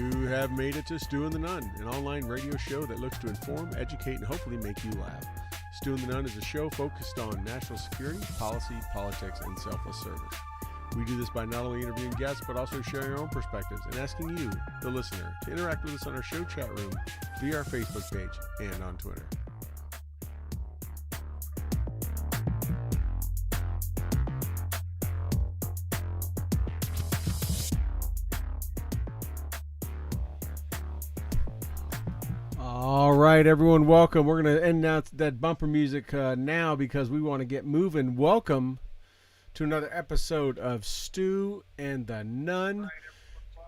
You have made it to Stu and the Nunn, an online radio show that looks to inform, educate, and hopefully make you laugh. Stu and the Nunn is a show focused on national security, policy, politics, and selfless service. We do this by not only interviewing guests, but also sharing our own perspectives and asking you, the listener, to interact with us on our show chat room, via our Facebook page, and on Twitter. All right, everyone, welcome. We're going to end that bumper music now because we want to get moving. Welcome to another episode of Stu and the Nunn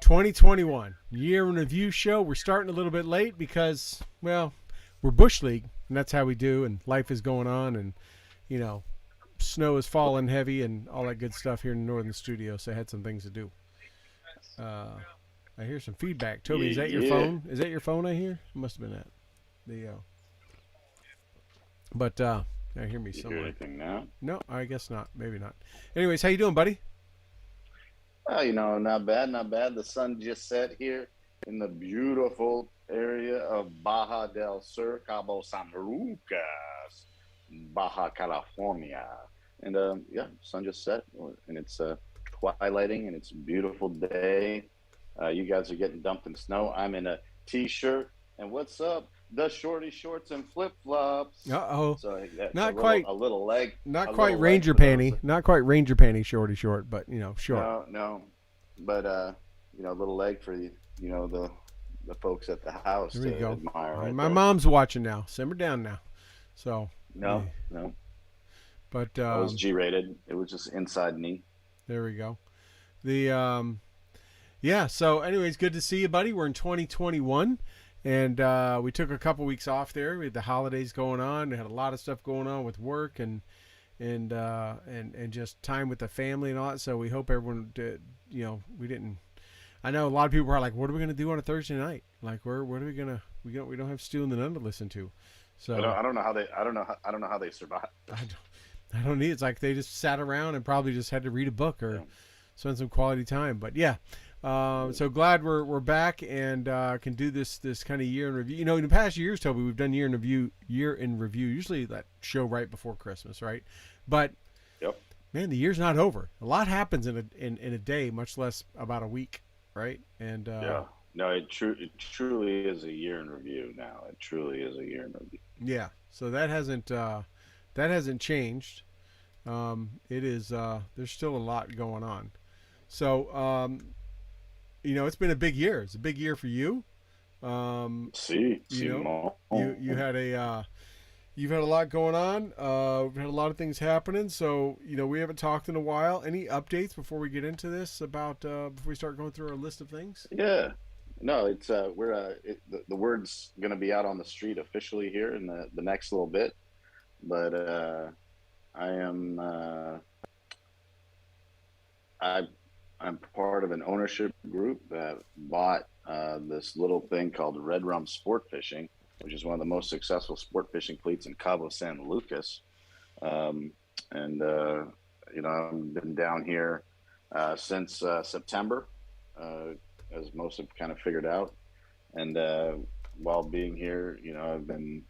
2021 year in review show. We're starting a little bit late because, well, we're Bush League, and that's how we do, and life is going on, and, you know, snow is falling heavy and all that good stuff here in the northern studio, so I had some things to do. I hear some feedback. Toby, is that your phone? Is that your phone I hear? It must have been that. But I hear me somewhere. Hear anything now? No, I guess not. Maybe not. Anyways, how you doing, buddy? Well, not bad, not bad. The sun just set here in the beautiful area of Baja del Sur, Cabo San Lucas, Baja California. And sun just set, and it's twilighting, and it's a beautiful day. You guys are getting dumped in snow. I'm in a t-shirt, and what's up? The shorty shorts and flip-flops. Uh-oh. So not quite a little leg. Not quite Ranger panty. Not quite Ranger panty shorty short, but short. No. But a little leg for the folks at the house. There you go. Admire My mom's watching now. Simmer down now. So no. But it was G-rated. It was just inside knee. There we go. So anyways, good to see you, buddy. We're in 2021. And we took a couple weeks off there. We had the holidays going on. We had a lot of stuff going on with work and just time with the family and all that. So we hope everyone did. We didn't. I know a lot of people are like, "What are we going to do on a Thursday night? Like, what are we gonna? We don't have Stu and the Nunn to listen to." So I don't know how they survived. I don't need. It's like they just sat around and probably just had to read a book or spend some quality time. But yeah. So glad we're back and can do this kind of year in review. In the past years, Toby, we've done year in review. Usually that show right before Christmas, right? But man, the year's not over. A lot happens in a day, much less about a week, right? And no, it truly is a year in review now. It truly is a year in review. Yeah. So that hasn't changed. It is. There's still a lot going on. So. It's been a big year. It's a big year for you. You've had a lot going on. We've had a lot of things happening. So, we haven't talked in a while. Any updates before we get into this about, before we start going through our list of things? Yeah. No, it's, the word's going to be out on the street officially here in the next little bit. But, I'm part of an ownership group that bought this little thing called Red Rum Sport Fishing, which is one of the most successful sport fishing fleets in Cabo San Lucas. I've been down here since September, as most have kind of figured out. And while being here, I've been,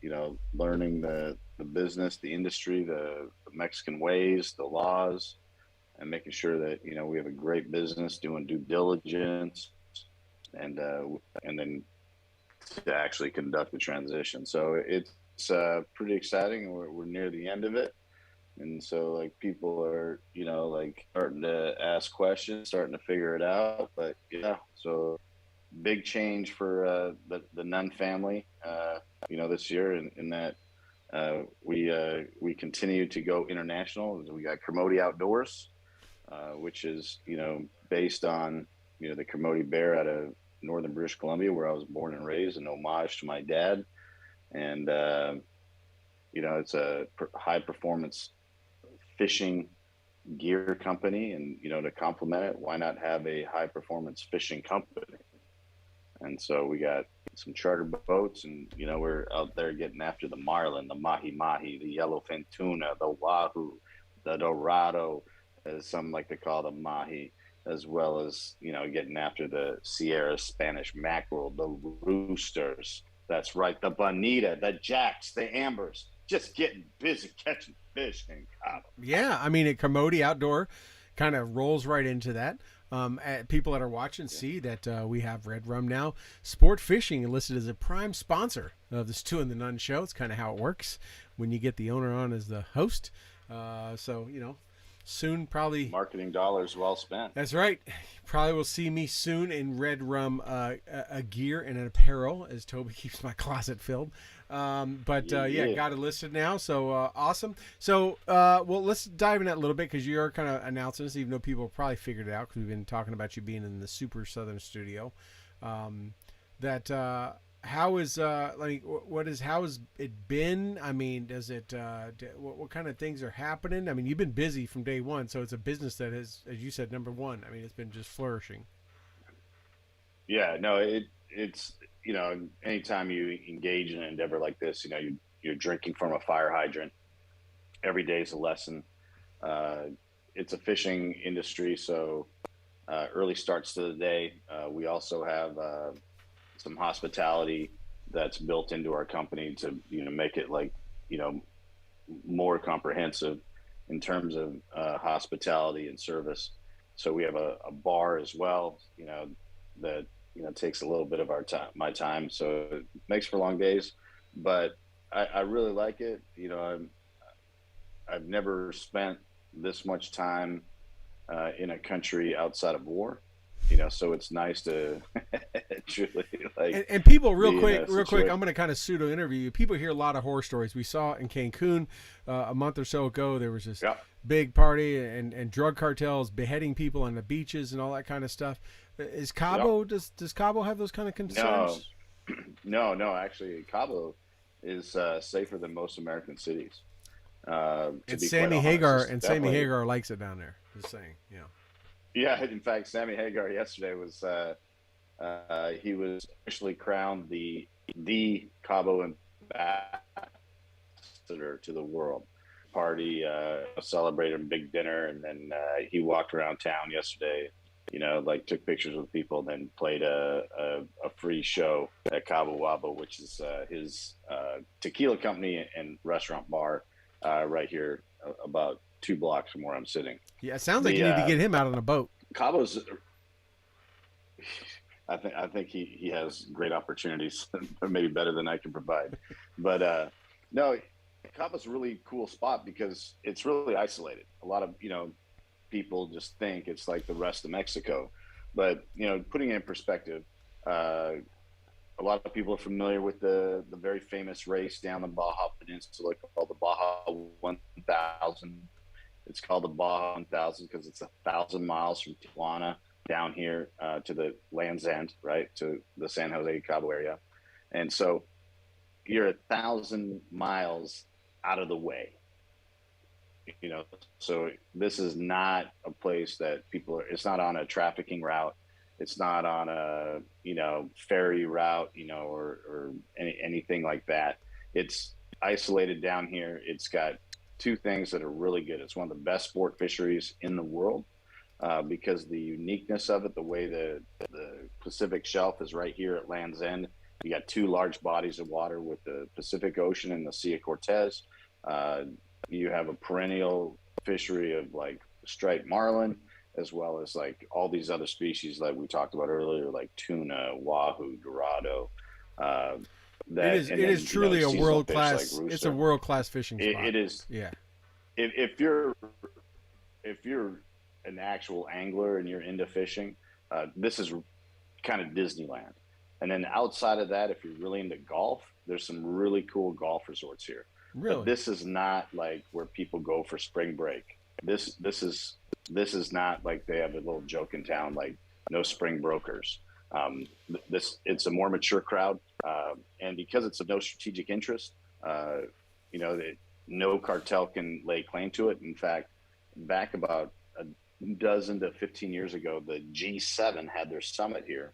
learning the business, the industry, the Mexican ways, the laws, and making sure that we have a great business, doing due diligence, and then to actually conduct the transition. So it's pretty exciting. We're near the end of it, and so people are starting to ask questions, starting to figure it out. But so big change for the Nunn family, this year, in that we continue to go international. We got Kermode Outdoors. Which is, based on, the Kermode Bear out of northern British Columbia, where I was born and raised, an homage to my dad. And, it's a high performance fishing gear company. And, to complement it, why not have a high performance fishing company? And so we got some charter boats, and, we're out there getting after the marlin, the mahi-mahi, the yellowfin tuna, the wahoo, the dorado, as some like to call the mahi, as well as getting after the Sierra Spanish mackerel, the roosters. That's right, the bonita, the jacks, the ambers, just getting busy catching fish in Cabo. Yeah, I mean, at Commodity Outdoor kind of rolls right into that. People that are watching Yeah. see that we have Red Rum now. Sport Fishing listed as a prime sponsor of the Stu and the Nunn show. It's kind of how it works when you get the owner on as the host. So, soon probably. Marketing dollars well spent. That's right. Probably will see me soon in Red Rum a gear and an apparel as Toby keeps my closet filled. But Yeah, yeah, yeah. got it listed now. So awesome. So well, let's dive in that a little bit because you are kind of announcing this, even though people probably figured it out because we've been talking about you being in the Super Southern Studio. That how is like what is how has it been? I mean, does it what kind of things are happening? I mean, you've been busy from day one, so it's a business that is, as you said, number one. I mean, it's been just flourishing. Yeah, no, it's anytime you engage in an endeavor like this, you're drinking from a fire hydrant. Every day is a lesson. Uh, it's a fishing industry, so early starts to the day. We also have some hospitality that's built into our company to make it like you know more comprehensive in terms of hospitality and service. So we have a bar as well, that takes a little bit of our time, my time. So it makes for long days, but I really like it. I've never spent this much time in a country outside of war. So it's nice to truly like And people, be in a real quick, situation. I'm going to kind of pseudo interview you. People hear a lot of horror stories. We saw in Cancun a month or so ago. There was this Yeah. big party and drug cartels beheading people on the beaches and all that kind of stuff. Is Yep. Cabo does Cabo have those kind of No, concerns? no. Actually, Cabo is safer than most American cities. To And be quite honest, it's Sammy definitely. Hagar likes it down there. Just saying, Yeah. In fact, Sammy Hagar yesterday was he was officially crowned the Cabo ambassador to the world. Party celebrated a big dinner, and then he walked around town yesterday. Like took pictures with people, then played a free show at Cabo Wabo, which is his tequila company and restaurant bar right here, about 2 blocks from where I'm sitting. yeah. It sounds like you The need to get him out on a boat. Cabo's, I think he has great opportunities, maybe better than I can provide. But no, Cabo's a really cool spot because it's really isolated. A lot of people just think it's like the rest of Mexico, but putting it in perspective, uh, a lot of people are familiar with the very famous race down the Baja Peninsula called the Baja 1000. It's called the Baja 1000 because it's 1,000 miles from Tijuana down here to the Land's End, right to the San Jose Cabo area, and so you're 1,000 miles out of the way. you know so this is not a place that people are. It's not on a trafficking route. It's not on a ferry route, or anything like that. It's isolated down here. It's got two things that are really good. It's one of the best sport fisheries in the world, because the uniqueness of it, the way the Pacific Shelf is right here at Land's End. You got two large bodies of water with the Pacific Ocean and the Sea of Cortez. Uh, you have a perennial fishery of like striped marlin, as well as like all these other species like we talked about earlier, like tuna, wahoo, dorado. Uh, that and It then is truly a seasonal world fish like class. It's a rooster. world class fishing spot. It is. Yeah, If you're an actual angler and you're into fishing, this is kind of Disneyland. And then outside of that, if you're really into golf, there's some really cool golf resorts here. But really. this is not like where people go for spring break. This is not like they have a little joke in town like no spring brokers. This It's a more mature crowd, and because it's of no strategic interest, no cartel can lay claim to it. In fact, back about a dozen to 15 years ago, the G7 had their summit here,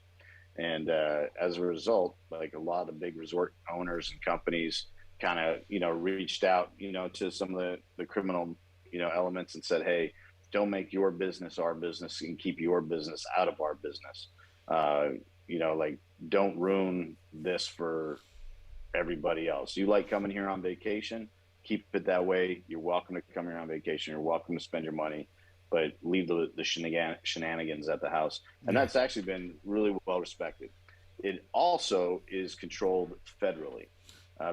and as a result, like a lot of the big resort owners and companies kind of reached out to some of the criminal elements and said, hey, don't make your business our business and keep your business out of our business. Uh, like don't ruin this for everybody else. You like coming here on vacation, keep it that way. You're welcome to come here on vacation. You're welcome to spend your money, but leave the shenanigans at the house. And Yeah. that's actually been really well respected. It also is controlled federally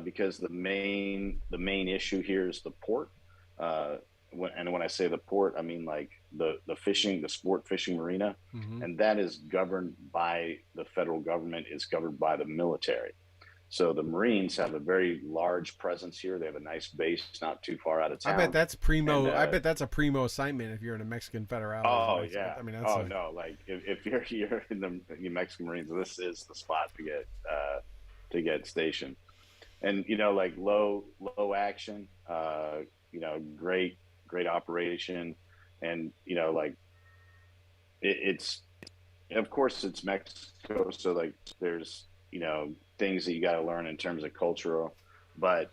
because the main issue here is the port. Uh, and when I say the port, I mean like the fishing, the sport fishing marina, Mm-hmm. and that is governed by the federal government. It's governed by the military. So the Marines have a very large presence here. They have a nice base not too far out of I bet town. that's And primo. I bet that's a primo assignment if you're in a Mexican federales. oh yeah, I mean, that's oh a no, like if you're here in the Mexican Marines, this is the spot to get stationed. And like low action, great operation, and like it's of course it's Mexico, so like there's things that you got to learn in terms of cultural, but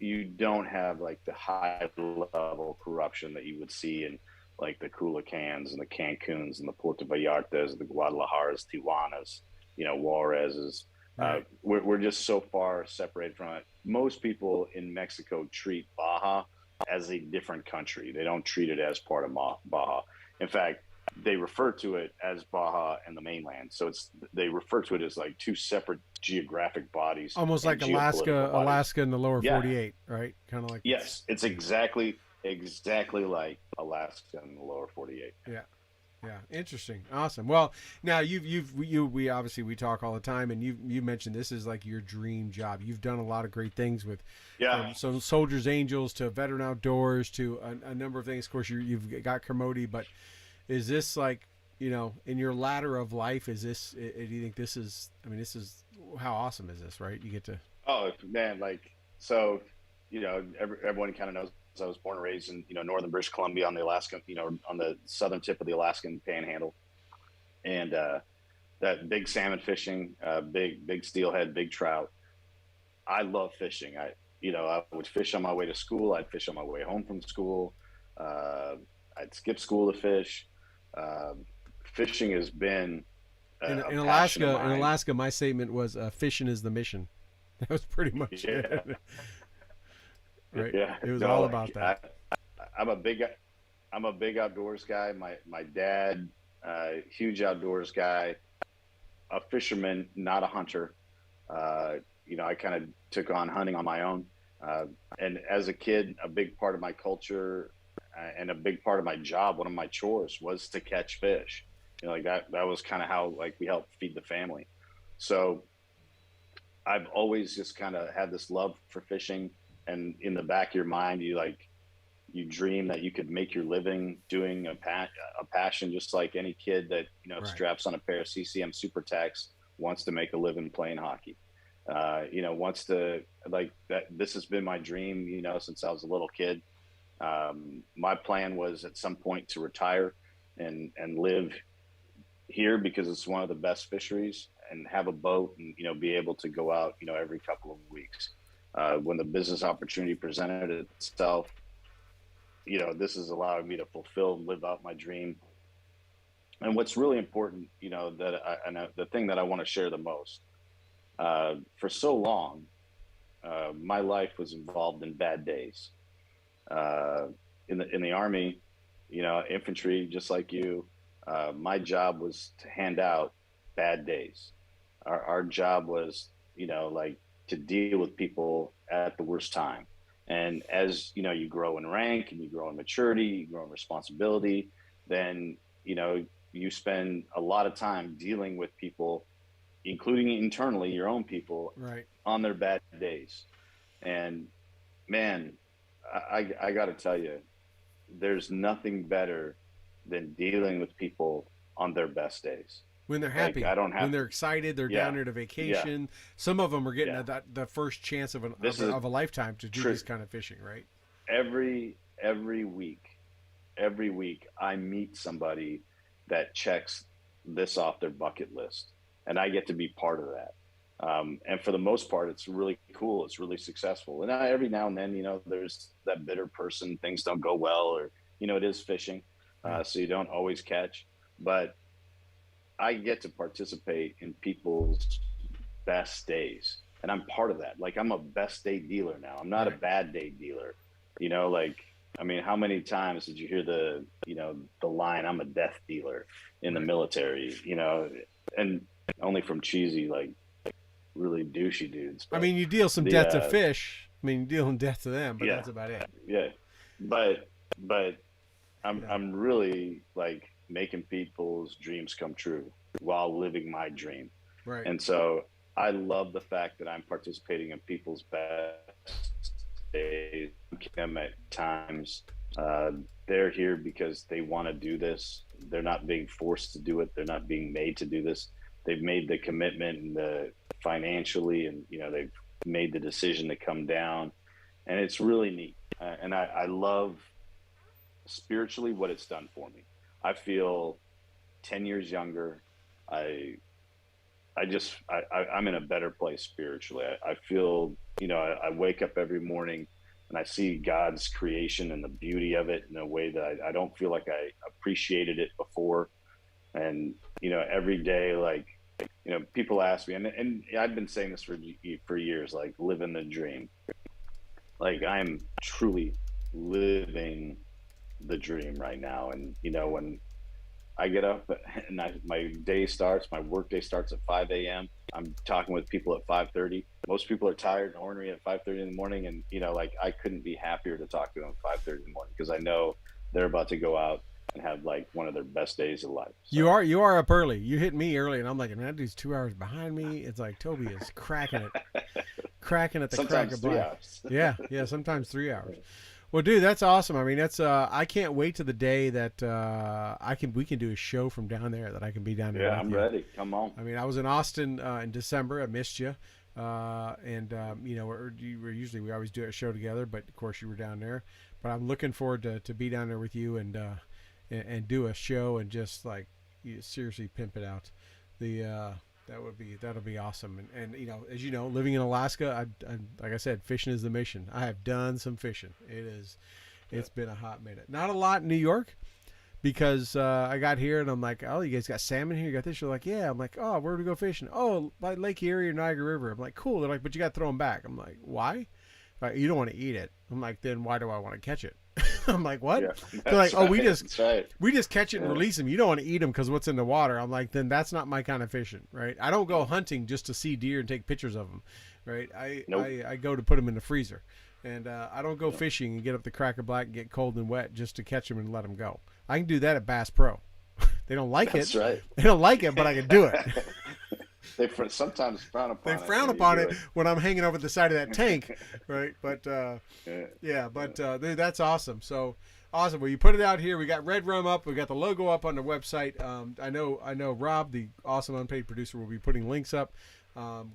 you don't have like the high level corruption that you would see in like the Culacans and the Cancuns and the Puerto Vallartas, the Guadalajaras, Tijuanas, Juarez's. right. We're just so far separated from it. Most people in Mexico treat Baja as a different country. They don't treat it as part of Baja. In fact, they refer to it as Baja and the mainland. So they refer to it as like two separate geographic bodies Almost and like geopolitical bodies. Alaska in the lower Yeah, 48, right? Kind of like yes, it's exactly like Alaska and the lower 48. yeah. Yeah, interesting, awesome. Well, now we obviously we talk all the time, and you mentioned this is like your dream job. You've done a lot of great things with, Yeah. from some Soldiers Angels to Veteran Outdoors to a number of things. Of course, you've got Kermode, but is this like in your ladder of life? Is this? Do you think this is? I mean, this is how awesome is this? Right? You get to. Oh man, like so, everyone kind of knows I was born and raised in northern British Columbia on the Alaska, on the southern tip of the Alaskan Panhandle, and that big salmon fishing, big steelhead, big trout. I love fishing. I would fish on my way to school. I'd fish on my way home from school. Uh, I'd skip school to fish. Fishing has been a In passion of Alaska, mine. my statement was fishing is the mission. That was pretty much Yeah, it. Right? yeah. It was No, all like about that. I'm a big outdoors guy. My dad, huge outdoors guy, a fisherman, not a hunter. I kind of took on hunting on my own. Uh, and as a kid, a big part of my culture and a big part of my job, one of my chores was to catch fish. Like that was kind of how like we helped feed the family. So I've always just kind of had this love for fishing, and in the back of your mind, you dream that you could make your living doing a passion, just like any kid that Right. straps on a pair of CCM Super Tax wants to make a living playing hockey. Wants to like that. This has been my dream, since I was a little kid. My plan was at some point to retire and live here because it's one of the best fisheries, and have a boat and be able to go out every couple of weeks. When the business opportunity presented itself, this is allowing me to fulfill and live out my dream. And what's really important, the thing that I want to share the most, for so long, my life was involved in bad days. Uh, in the army, infantry, just like you, my job was to hand out bad days. Our job was, like to deal with people at the worst time. And as you grow in rank and you grow in maturity, you grow in responsibility, then you spend a lot of time dealing with people, including internally your own people, Right. on their bad days. And man, I got to tell you, there's nothing better than dealing with people on their best days. When they're Like I happy, don't when have, they're excited, they're down yeah, there to yeah, vacation. Some of them are getting yeah. the first chance This is of a lifetime to do true. this kind of fishing, right? Every week, I meet somebody that checks this off their bucket list, and I get to be part of that. And for the most part, it's really cool. It's really successful. And every now and then, there's that bitter person. Things don't go well, or it is fishing. Yeah. so you don't always catch. But I get to participate in people's best days, and I'm part of that. Like I'm a best day dealer now. I'm not a Right. bad day dealer. Like I mean, how many times did you hear the line, "I'm a death dealer" in the Right. military? And only from cheesy, like really douchey dudes. I But mean, you deal some the death to fish. I mean, you deal in death to them, but yeah, that's about it. yeah. But I'm Yeah. I'm really like making people's dreams come true while living my dream. Right. And so I love the fact that I'm participating in people's best days. Them at times, uh, they're here because they want to do this. They're not being forced to do it. They're not being made to do this. They've made the commitment and the financially, and they've made the decision to come down, and it's really neat. And I love spiritually what it's done for me. I feel 10 years younger. I I'm in a better place spiritually. I feel, I wake up every morning and I see God's creation and the beauty of it in a way that I don't feel like I appreciated it before. And, every day, like, people ask me, and I've been saying this for years, like living the dream. Like I'm truly living the dream right now. And, when I get up and my day starts. My work day starts at 5 a.m. I'm talking with people at 5:30. Most people are tired and ornery at 5:30 in the morning, and like I couldn't be happier to talk to them at 5:30 in the morning because I know they're about to go out and have like one of their best days of life. So You are up early. You hit me early, and I'm like, man, that dude's 2 hours behind me. It's like Toby is cracking at the crack sometimes of three black. hours. Yeah, yeah, sometimes 3 hours. Well, dude, that's awesome. I mean, that's I can't wait to the day that we can do a show from down there. That I can be down there Yeah, with I'm you. ready. Come on. I mean, I was in Austin in December. I missed you, and we always do a show together. But of course, you were down there. But I'm looking forward to be down there with you and do a show and just like seriously pimp it out. The that'll be awesome. And as you know, living in Alaska, I like I said, fishing is the mission. I have done some fishing. It's been a hot minute. Not a lot in New York because I got here and I'm like, oh, you guys got salmon here? You got this? You're like, yeah. I'm like, oh, where do we go fishing? Oh, by Lake Erie or Niagara River. I'm like, cool. They're like, but you got to throw them back. I'm like, why? Like, you don't want to eat it. I'm like, then why do I want to catch it? I'm like, what? Yeah, They're like, oh, that's right. we just catch it and Yeah. release them. You don't want to eat them because what's in the water. I'm like, then that's not my kind of fishing, right? I don't go hunting just to see deer and take pictures of them, right? Nope. I go to put them in the freezer, and I don't go fishing and get up the crack of black and get cold and wet just to catch them and let them go. I can do that at Bass Pro. They don't like That's it. right. They don't like it, but I can do it. They sometimes frown upon They it frown when you upon do it when I'm hanging over the side of that tank, right? But Yeah. dude, that's awesome. So awesome. Well, you put it out here. We got Red Rum up. We got the logo up on the website. I know Rob, the awesome unpaid producer, will be putting links up.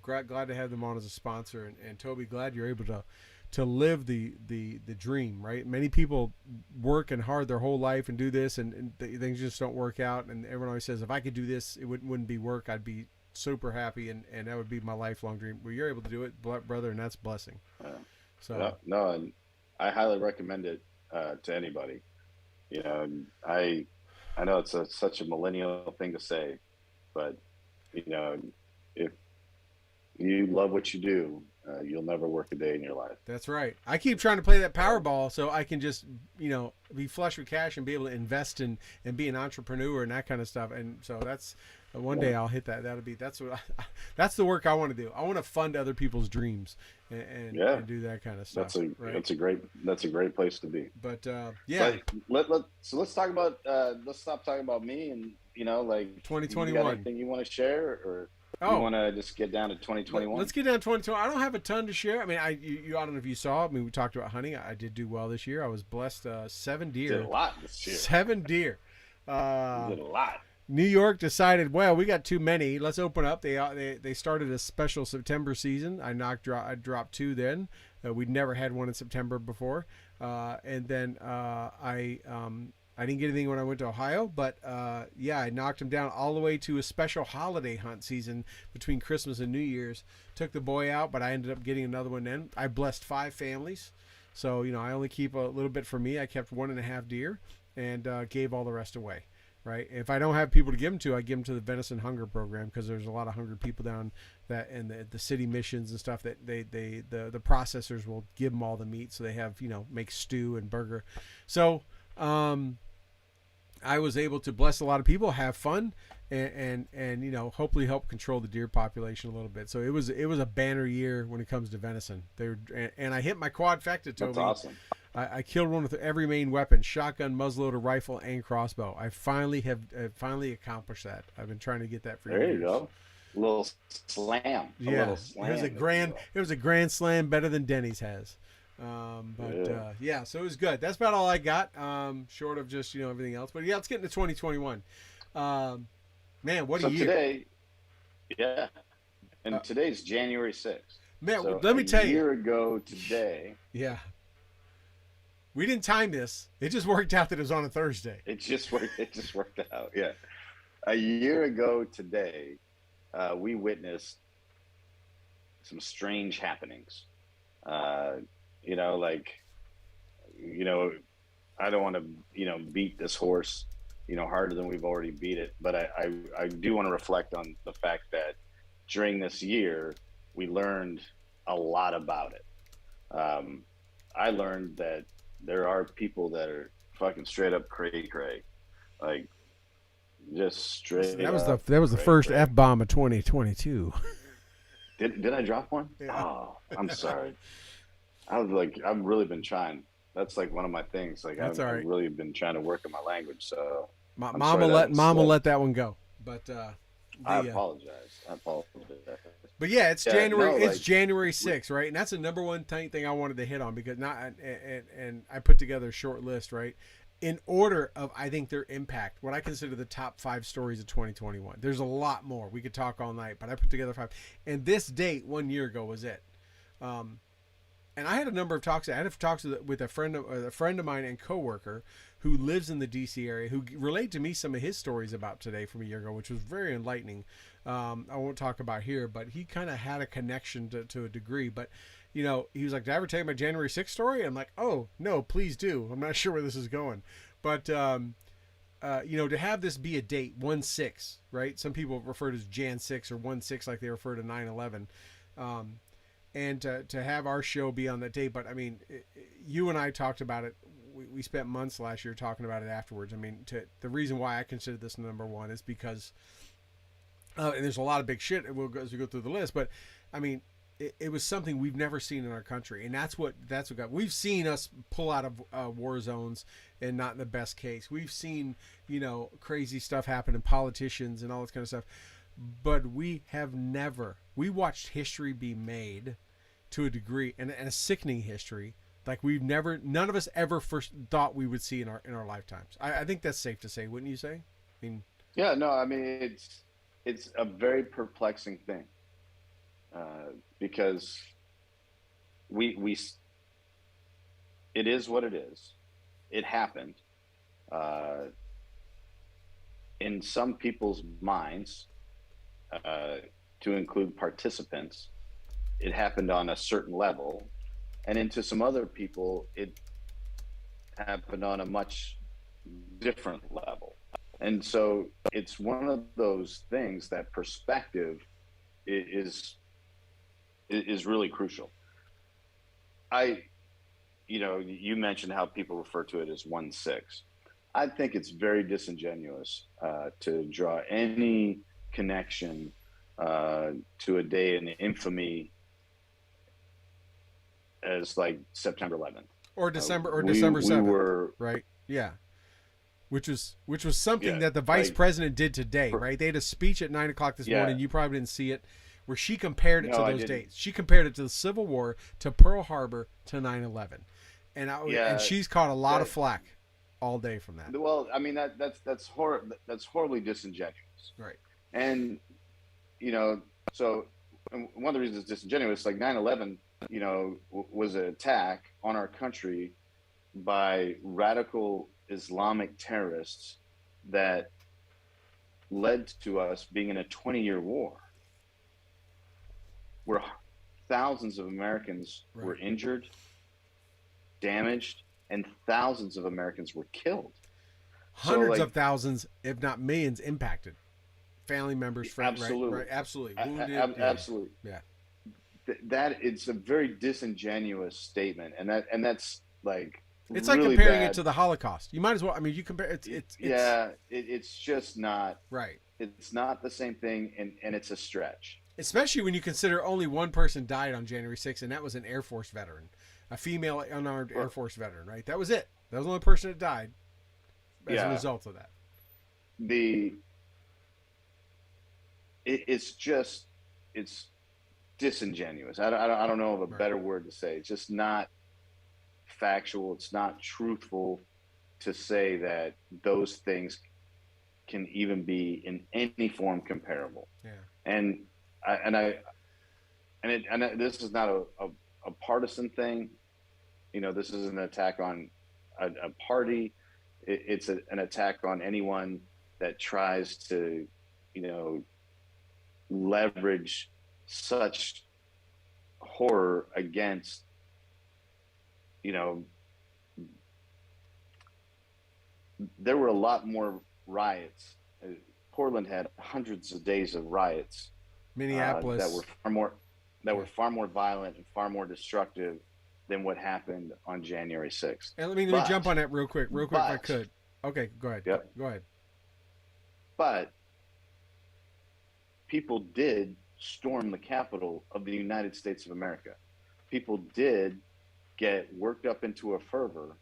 Glad to have them on as a sponsor, and Toby, glad you're able to live the dream, right? Many people work and hard their whole life and do this, and things just don't work out. And everyone always says, if I could do this, it wouldn't be work. I'd be super happy, and that would be my lifelong dream. Well, you're able to do it, brother, and that's a blessing. So No, and I highly recommend it to anybody. I know it's such a millennial thing to say, but if you love what you do, you'll never work a day in your life. that's right. I keep trying to play that Powerball so I can just be flush with cash and be able to invest in and be an entrepreneur and that kind of stuff. And so that's one day I'll hit that. That's the work I want to do. I want to fund other people's dreams and do that kind of stuff. That's a great place to be. But yeah. So let's talk about let's stop talking about me and like 2021. You got anything you want to share or? You want to just get down to 2021? Let's get down to 2021. I don't have a ton to share. I mean, I don't know if you saw. I mean, we talked about hunting. I did do well this year. I was blessed 7 deer. Did a lot this year. 7 deer. Did a lot. New York decided, well, we got too many. Let's open up. They started a special September season. I dropped 2 then. We'd never had one in September before. And then I didn't get anything when I went to Ohio, but I knocked them down all the way to a special holiday hunt season between Christmas and New Year's. Took the boy out, but I ended up getting another one then. I blessed 5 families. So, I only keep a little bit for me. I kept 1.5 deer. and gave all the rest away. Right. If I don't have people to give them to, I give them to the venison hunger program because there's a lot of hungry people down that in the city missions and stuff that the processors will give them all the meat so they have make stew and burger. So I was able to bless a lot of people, have fun, and hopefully help control the deer population a little bit. So it was a banner year when it comes to venison. And I hit my quadfecta, Toby. That's awesome. I killed one with every main weapon: shotgun, muzzleloader, rifle, and crossbow. I finally accomplished that. I've been trying to get that for years. There you go. A little slam. Yeah, Slam, it was a grand slam, better than Denny's has. So it was good. That's about all I got. Short of just everything else. But yeah, let's get into 2021. Man, what a year! Today, yeah, and today's January 6th. Man, so let me tell you. A year ago today. Yeah. We didn't time this. It just worked out that it was on a Thursday. It just worked out. Yeah. A year ago today, we witnessed some strange happenings. I don't want to, beat this horse, harder than we've already beat it. But I do want to reflect on the fact that during this year, we learned a lot about it. I learned that there are people that are fucking straight up cray, like just straight. That was the first F-bomb of 2022. Did I drop one? Yeah. Oh, I'm sorry. I've really been trying. That's like one of my things. Like I've really been trying to work on my language. So Mama let that one go. But I apologize. But yeah, it's January. It's January 6th, right? And that's the number one thing I wanted to hit on because and I put together a short list, right? In order of I think their impact, what I consider the top 5 stories of 2021. There's a lot more. We could talk all night, but I put together 5. And this date 1 year ago was it. And I had a number of talks. I had talks with a friend of mine and coworker who lives in the DC area who relayed to me some of his stories about today from a year ago, which was very enlightening. I won't talk about here, but he kind of had a connection to a degree. But he was like, "Did I ever tell you my January 6th story?" I'm like, "Oh no, please do. I'm not sure where this is going." But to have this be a date 1/6, right? Some people refer to it as Jan 6 or 1/6 like they refer to 9/11. And to have our show be on that day. But I mean, you and I talked about it. We spent months last year talking about it afterwards. I mean, the reason why I consider this number one is because, and there's a lot of big shit as we go through the list. But I mean, it was something we've never seen in our country, and that's what we've seen us pull out of war zones, and not in the best case. We've seen crazy stuff happen in politicians and all this kind of stuff, but we watched history be made to a degree, and a sickening history like none of us ever first thought we would see in our lifetimes. I think that's safe to say, wouldn't you say? I mean, yeah, no, I mean it's a very perplexing thing because we it is what it is. It happened. In some people's minds, to include participants, it happened on a certain level, and into some other people, it happened on a much different level. And so it's one of those things that perspective is really crucial. You mentioned how people refer to it as 1/6. I think it's very disingenuous to draw any connection to a day in infamy as like September 11th or December 7th, right? Yeah, which was something that the vice president did today, right? They had a speech at 9:00 this morning. You probably didn't see it, where she compared it to those dates. She compared it to the Civil War, to Pearl Harbor, to 9/11, and she's caught a lot of flack all day from that. Well, I mean that's horribly disingenuous, right? And so one of the reasons it's disingenuous, like 9/11, was an attack on our country by radical Islamic terrorists that led to us being in a 20-year war where thousands of Americans were injured, damaged, and thousands of Americans were killed. So hundreds like of thousands, if not millions, impacted. Family members, friends, right, absolutely, right, absolutely wounded. Yeah, absolutely. yeah. That it's a very disingenuous statement, and that's like It's like really comparing it bad. to the Holocaust. You might as well. I mean, you compare. It's Yeah, it's just not. right. It's not the same thing, and it's a stretch. Especially when you consider only one person died on January 6th, and that was an Air Force veteran, a female unarmed Air Well, Force veteran. Right. That was it. That was the only person that died as a yeah, result of that. the it's just it's disingenuous. I don't know of a Right. better word to say. It's just not factual. It's not truthful to say that those things can even be in any form comparable. Yeah. And I and I this is not a partisan thing. You know, this is an attack on a party. It's an attack on anyone that tries to, you know, leverage such horror against, you know, there were a lot more riots. Portland had hundreds of days of riots that were Minneapolis. far more Yeah. violent and far more destructive than what happened on January 6th. And let me jump But on that real quick if I but could. Okay, go ahead. yep, Go ahead. but people did storm the Capitol of the United States of America. People did get worked up into a fervor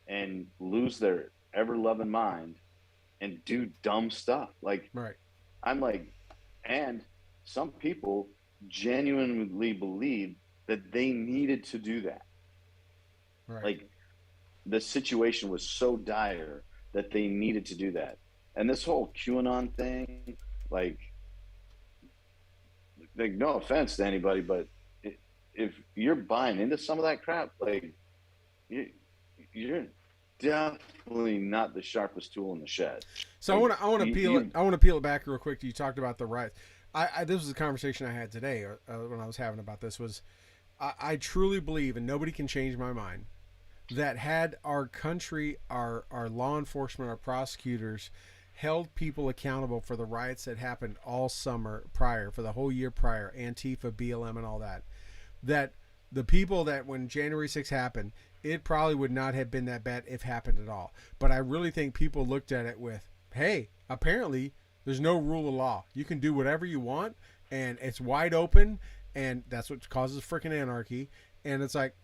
and lose their ever loving mind and do dumb stuff. Like Right. I'm like, and some people genuinely believed that they needed to do that. Right. Like the situation was so dire that they needed to do that. And this whole QAnon thing, like, no offense to anybody, but if you're buying into some of that crap, like, you, you're definitely not the sharpest tool in the shed. So Like, I want to peel it. you I want to peel it back real quick. You talked about the riots. This was a conversation I had today when I was having about this. Was I truly believe, and nobody can change my mind, that had our country, our law enforcement, our prosecutors held people accountable for the riots that happened all summer prior, for the whole year prior, Antifa, BLM, and all that, that the people that when January 6th happened, it probably would not have been that bad if happened at all. But I really think people looked at it with, hey, apparently there's no rule of law. You can do whatever you want, and it's wide open, and that's what causes freaking anarchy. And it's like,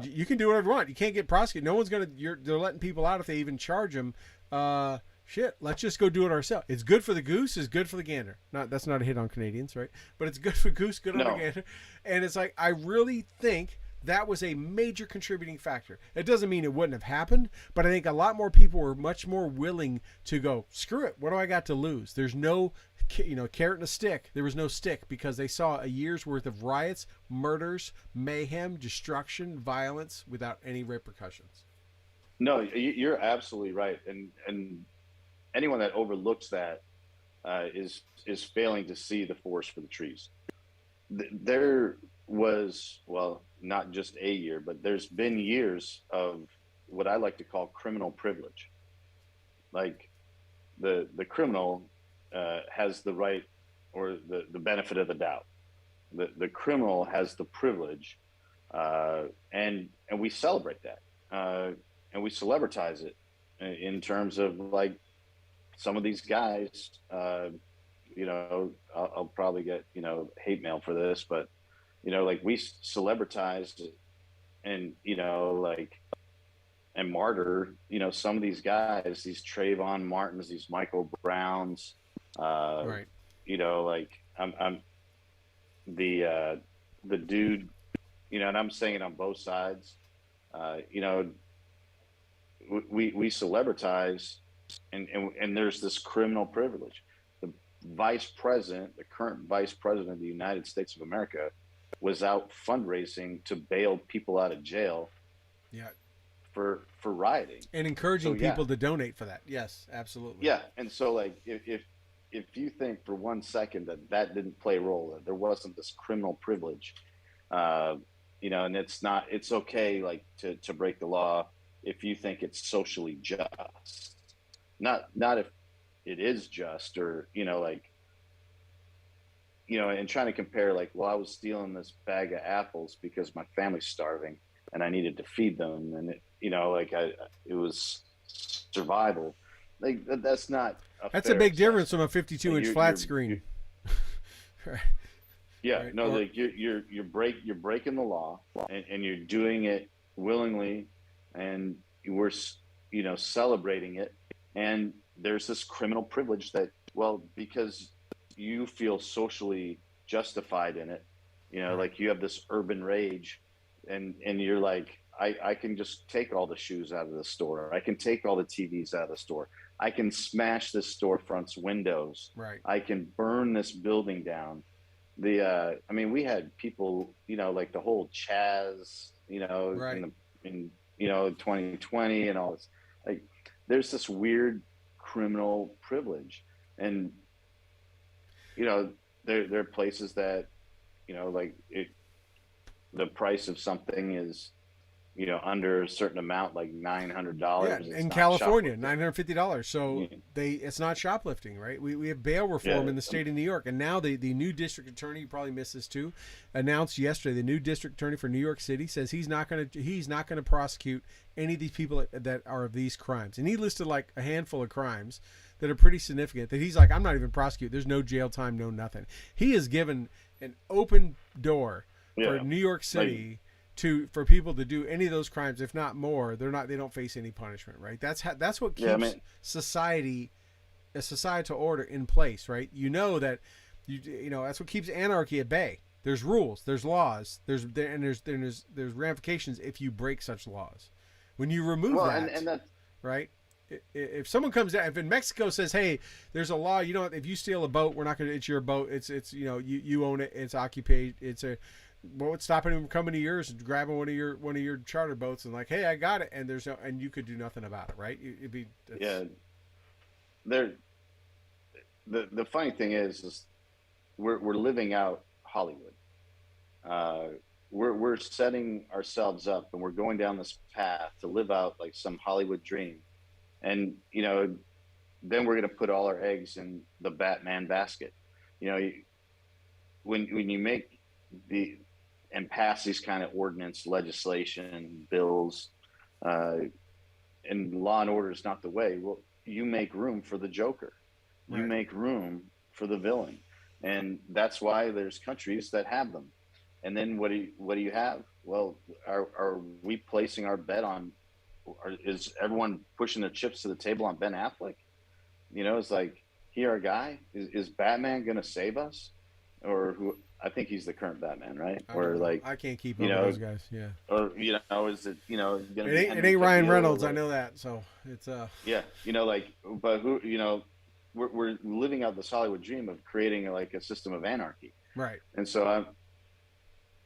you can do whatever you want. You can't get prosecuted. No one's gonna. They're letting people out if they even charge them. Shit, let's just go do it ourselves. It's good for the goose, it's good for the gander. That's not a hit on Canadians, right? But it's good for goose, good on the no, gander. And it's like I really think that was a major contributing factor. It doesn't mean it wouldn't have happened, but I think a lot more people were much more willing to go, screw it. What do I got to lose? There's no, carrot and a stick. There was no stick because they saw a year's worth of riots, murders, mayhem, destruction, violence without any repercussions. no, you're absolutely right. And anyone that overlooks that is failing to see the forest for the trees. There was, well, not just a year, but there's been years of what I like to call criminal privilege. Like the criminal has the right or the benefit of the doubt. The criminal has the privilege, and we celebrate that, and we celebritize it in terms of like some of these guys. I'll probably get hate mail for this, but like we celebritize and like and martyr some of these guys, these Trayvon Martins, these Michael Browns, Right. like I'm the dude, and I'm saying it on both sides. You know, we celebritize, and there's this criminal privilege. The vice president, the current vice president of the United States of America, was out fundraising to bail people out of jail Yeah. for rioting. And So encouraging yeah, people to donate for that. Yes, absolutely. yeah, and so like if you think for one second that didn't play a role, that there wasn't this criminal privilege, uh, and it's okay like to break the law if you think it's socially just. not if it is just, or like, and trying to compare, like, well, I was stealing this bag of apples because my family's starving and I needed to feed them, and like it was survival. Like that's not a That's a fair big difference from assessment. a 52 Like inch flat screen. Right. yeah, Right. no, like you're breaking the law, and you're doing it willingly, and we're celebrating it, and there's this criminal privilege that, well, because you feel socially justified in it, Right. like you have this urban rage, and you're like, I can just take all the shoes out of the store, I can take all the TVs out of the store, I can smash this storefront's windows, Right. I can burn this building down. I mean, we had people, like the whole Chaz, in Right. the in 2020 and all this. Like, there's this weird criminal privilege, and there are places that, like the price of something is, under a certain amount, like Yeah, $900. It's in not California, shoplifting. $950. So Yeah, it's not shoplifting, right? We have bail reform yeah, in the state of New York, and now the new district attorney, you probably missed this too, announced yesterday. The new district attorney for New York City says he's not going to prosecute any of these people that are of these crimes, and he listed like a handful of crimes that are pretty significant. That he's like, I'm not even prosecuting. There's no jail time, no nothing. He has given an open door for yeah. New York Like, City for people to do any of those crimes, if not more. They don't face any punishment, right? That's what yeah, I keeps mean, a societal order in place, right? That that's what keeps anarchy at bay. There's rules, there's laws, there's ramifications if you break such laws. When you remove well, that, and that, right? If someone comes down, if in Mexico says, "Hey, there's a law, if you steal a boat, we're not going to. It's your boat. It's you own it. It's occupied. It's a what would stop him from coming to yours and grabbing one of your charter boats and like, hey, I got it, and you could do nothing about it, right? It'd be yeah, there. The funny thing is we're living out Hollywood. Uh, we're setting ourselves up, and we're going down this path to live out like some Hollywood dream, and then we're going to put all our eggs in the Batman basket. You know, when you make the and pass these kind of ordinance legislation bills, uh, and law and order is not the way. Well, you make room for the Joker, you right, make room for the villain, and that's why there's countries that have them. And then what do you have? Well, are we placing our bet on? Is everyone pushing the chips to the table on Ben Affleck? It's like, he our guy. Is Batman going to save us, or who? I think he's the current Batman, right? I don't Or know. like, I can't keep you up with know, those guys. Yeah, or is it going to be it Henry ain't Ryan Cavill or Reynolds. I what? know that. So it's Yeah, like, but who? We're living out this Hollywood dream of creating like a system of anarchy, right, and so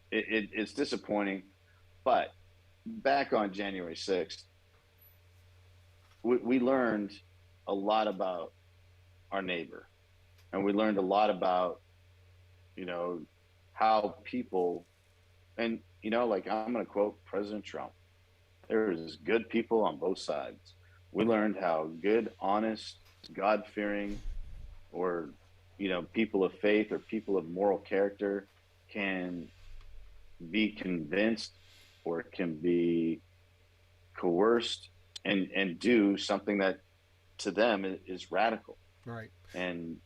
it's disappointing. But back on January 6th, we learned a lot about our neighbor, and we learned a lot about you know how people, and like, I'm going to quote President Trump: there's good people on both sides. We learned how good, honest, God fearing, or people of faith or people of moral character can be convinced or can be coerced and do something that to them is radical. right. And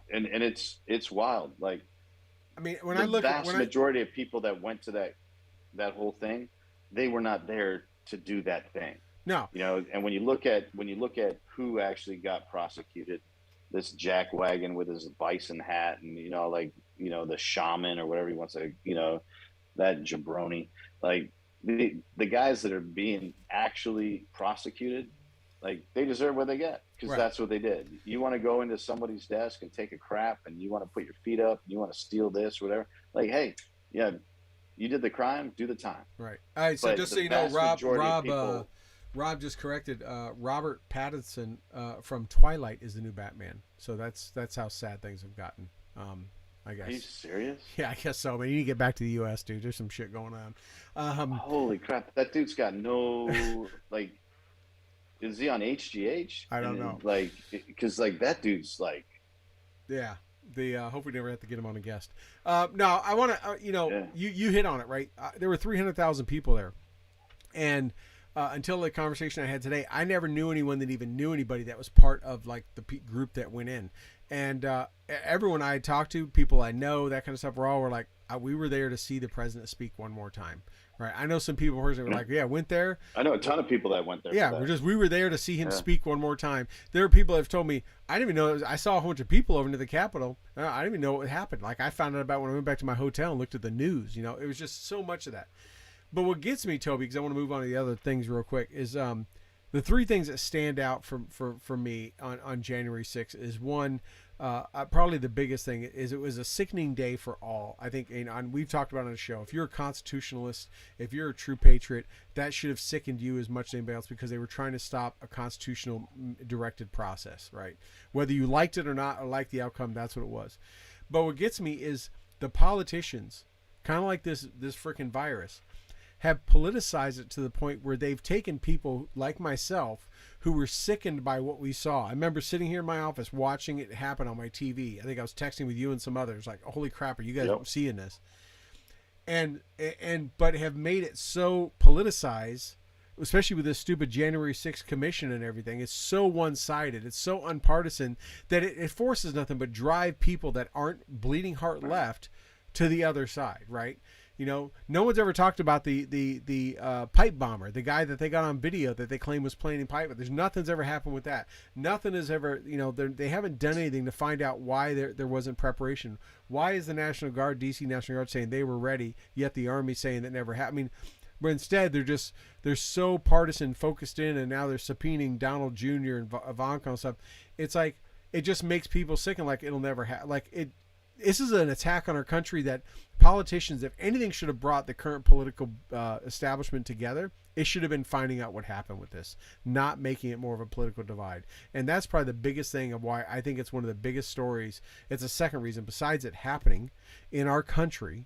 it's wild. Like, I mean, when I the look at vast majority of people that went to that whole thing, they were not there to do that thing. no, And when you look at who actually got prosecuted, this jackwagon with his bison hat, and like, the shaman or whatever he wants to, that jabroni, like, the guys that are being actually prosecuted, like, they deserve what they get, because right. that's what they did. You want to go into somebody's desk and take a crap, and you want to put your feet up, and you want to steal this, whatever. Like, hey, yeah, you did the crime, do the time. Right. All right. So But just the so you know, vast majority of people, Rob just corrected. Robert Pattinson from Twilight is the new Batman. So that's how sad things have gotten. I are you guess. serious? Yeah, I guess so. But you need to get back to the U.S., dude. There's some shit going on. Holy crap, that dude's got no, like, is he on HGH? I don't know. And like, because like that dude's like, Yeah. The hope we never have to get him on a guest. No, I want to. yeah, You hit on it, right? There were 300,000 people there, and until the conversation I had today, I never knew anyone that even knew anybody that was part of like the group that went in. And everyone I had talked to, people I know, that kind of stuff, were like, we were there to see the president speak one more time, right? I know some people were like, yeah, went there. I know a ton of people that went there. Yeah, we were there to see him speak one more time. There are people that have told me, I didn't even know. I saw a whole bunch of people over into the Capitol. I didn't even know what happened. Like I found out about when I went back to my hotel and looked at the news. It was just so much of that. But what gets me, Toby, because I want to move on to the other things real quick, is the three things that stand out for me on January 6th is one, probably the biggest thing is it was a sickening day for all. I think, and we've talked about it on the show, if you're a constitutionalist, if you're a true patriot, that should have sickened you as much as anybody else because they were trying to stop a constitutional directed process, right? Whether you liked it or not or liked the outcome, that's what it was. But what gets me is the politicians, kind of like this freaking virus, have politicized it to the point where they've taken people like myself who were sickened by what we saw. I remember sitting here in my office watching it happen on my TV. I think I was texting with you and some others like, holy crap, are you guys seeing this? But have made it so politicized, especially with this stupid January 6th commission and everything. It's so one-sided. It's so unpartisan that it forces nothing but drive people that aren't bleeding heart left to the other side, right? No one's ever talked about the pipe bomber, the guy that they got on video that they claim was planting pipe. There's nothing's ever happened with that. Nothing has ever, they haven't done anything to find out why there wasn't preparation. Why is the National Guard, DC National Guard, saying they were ready, yet the Army saying that never happened? I mean, but instead they're so partisan focused in, and now they're subpoenaing Donald Jr. and Ivanka and stuff. It's like it just makes people sick and like it'll never happen. Like it. This is an attack on our country that politicians, if anything, should have brought the current political establishment together. It should have been finding out what happened with this, not making it more of a political divide. And that's probably the biggest thing of why I think it's one of the biggest stories. It's a second reason, besides it happening in our country,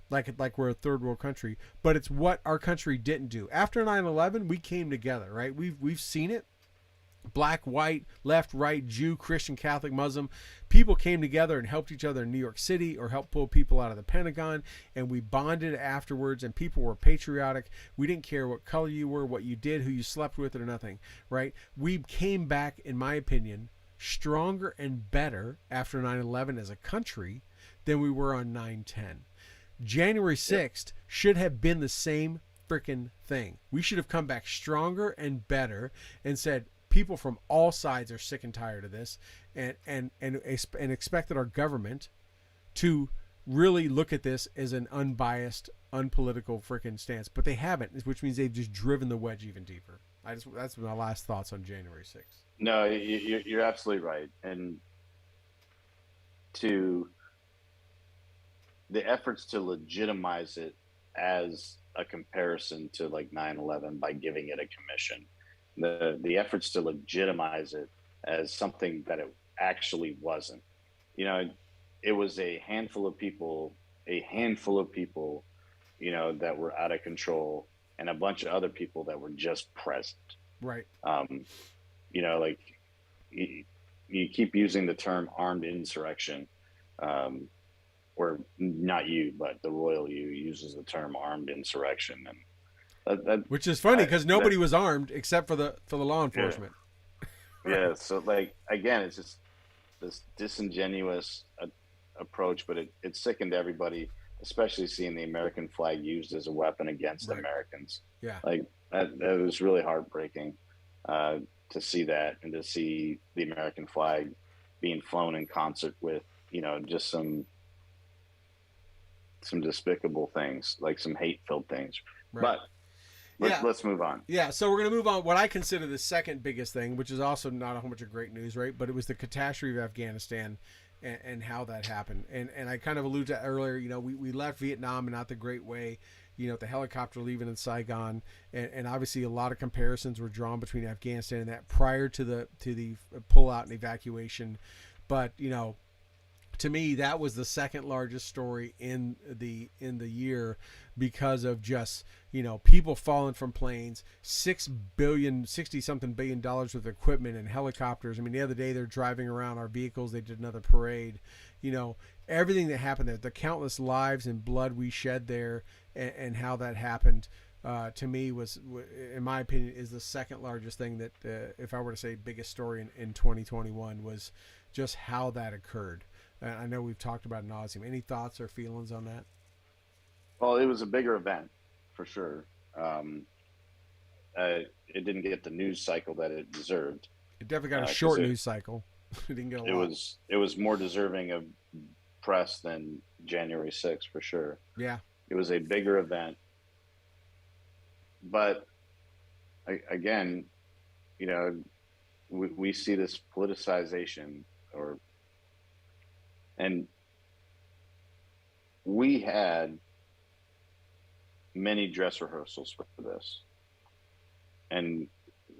like we're a third world country, but it's what our country didn't do. After 9/11, we came together, right? We've seen it. Black, white, left, right, Jew, Christian, Catholic, Muslim. People came together and helped each other in New York City or helped pull people out of the Pentagon, and we bonded afterwards, and people were patriotic. We didn't care what color you were, what you did, who you slept with, or nothing, right? We came back, in my opinion, stronger and better after 9/11 as a country than we were on 9/10. January 6th should have been the same freaking thing. We should have come back stronger and better and said, people from all sides are sick and tired of this, and expected our government to really look at this as an unbiased, unpolitical freaking stance. But they haven't, which means they've just driven the wedge even deeper. That's my last thoughts on January 6th. No, you're absolutely right. And to the efforts to legitimize it as a comparison to like 9/11 by giving it a commission, the efforts to legitimize it as something that it actually wasn't. It was a handful of people, that were out of control, and a bunch of other people that were just present. Right. Like you keep using the term armed insurrection, or not you, but the royal you uses the term armed insurrection, and which is funny because nobody was armed except for the law enforcement. Yeah. So like again, it's just this disingenuous approach, but it sickened everybody, especially seeing the American flag used as a weapon against Americans. Yeah. Like that was really heartbreaking to see that, and to see the American flag being flown in concert with just some despicable things, like some hate-filled things. Right. But let's move on. Yeah, so we're going to move on. What I consider the second biggest thing, which is also not a whole bunch of great news, right? But it was the catastrophe of Afghanistan and how that happened. And I kind of alluded to earlier, we left Vietnam in not the great way, the helicopter leaving in Saigon. And obviously a lot of comparisons were drawn between Afghanistan and that prior to the pullout and evacuation. But, To me, that was the second largest story in the year, because of just, people falling from planes, 6 billion, 60 something $1 billion worth of equipment and helicopters. I mean, the other day they're driving around our vehicles. They did another parade. Everything that happened there, the countless lives and blood we shed there, and how that happened. To me, was, in my opinion, is the second largest thing that, if I were to say biggest story in 2021, was just how that occurred. I know we've talked about ad nauseum. Any thoughts or feelings on that? Well, it was a bigger event for sure. Um, it didn't get the news cycle that it deserved, It definitely got a because short news cycle. It didn't get a lot. it was more deserving of press than January 6th for sure. Yeah. It was a bigger event, but again, you know, we see this politicization, and we had many dress rehearsals for this, and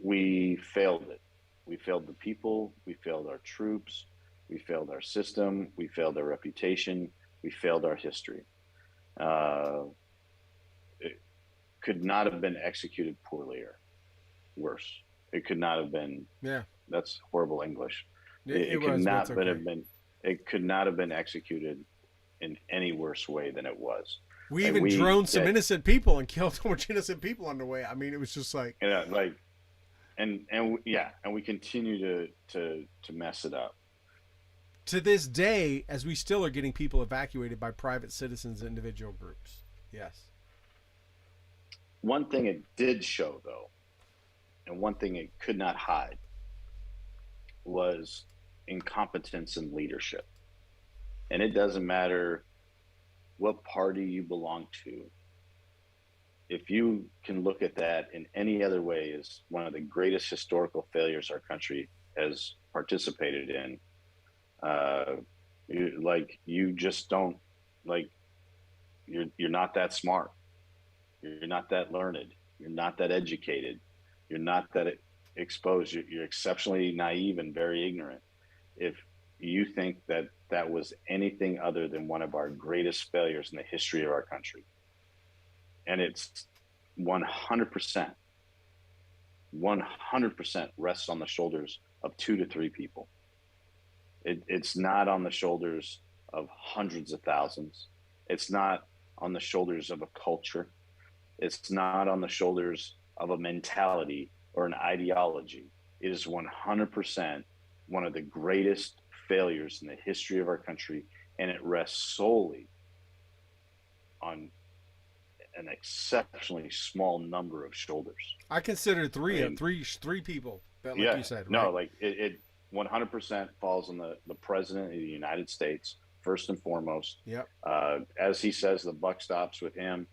we failed it. We failed the people, we failed our troops, we failed our system, we failed our reputation, we failed our history. Uh, it could not have been executed poorly or worse. It could not have been. Yeah. That's horrible English. It Could was. not Okay. have been. It could not have been executed in any worse way than it was. We Like even droned some innocent people and killed so much innocent people on the way. I mean, it was just like, like, and we continue to mess it up. to this day, as we still are getting people evacuated by private citizens and individual groups. Yes. One thing it did show, though, and one thing it could not hide, was incompetence in leadership. And it doesn't matter what party you belong to. If you can look at that in any other way as one of the greatest historical failures our country has participated in, you just don't, like, you're not that smart. You're not that learned. You're not that educated. You're not that exposed. You're exceptionally naive and very ignorant if you think that that was anything other than one of our greatest failures in the history of our country. And it's 100%, 100% rests on the shoulders of 2 to 3 people. It's not on the shoulders of hundreds of thousands. It's not on the shoulders of a culture. It's not on the shoulders of a mentality or an ideology. It is 100% one of the greatest failures in the history of our country, and it rests solely on an exceptionally small number of shoulders. I consider three people that, like you said, right? No, like it 100% falls on the president of the United States first and foremost. Yep. As he says, the buck stops with him.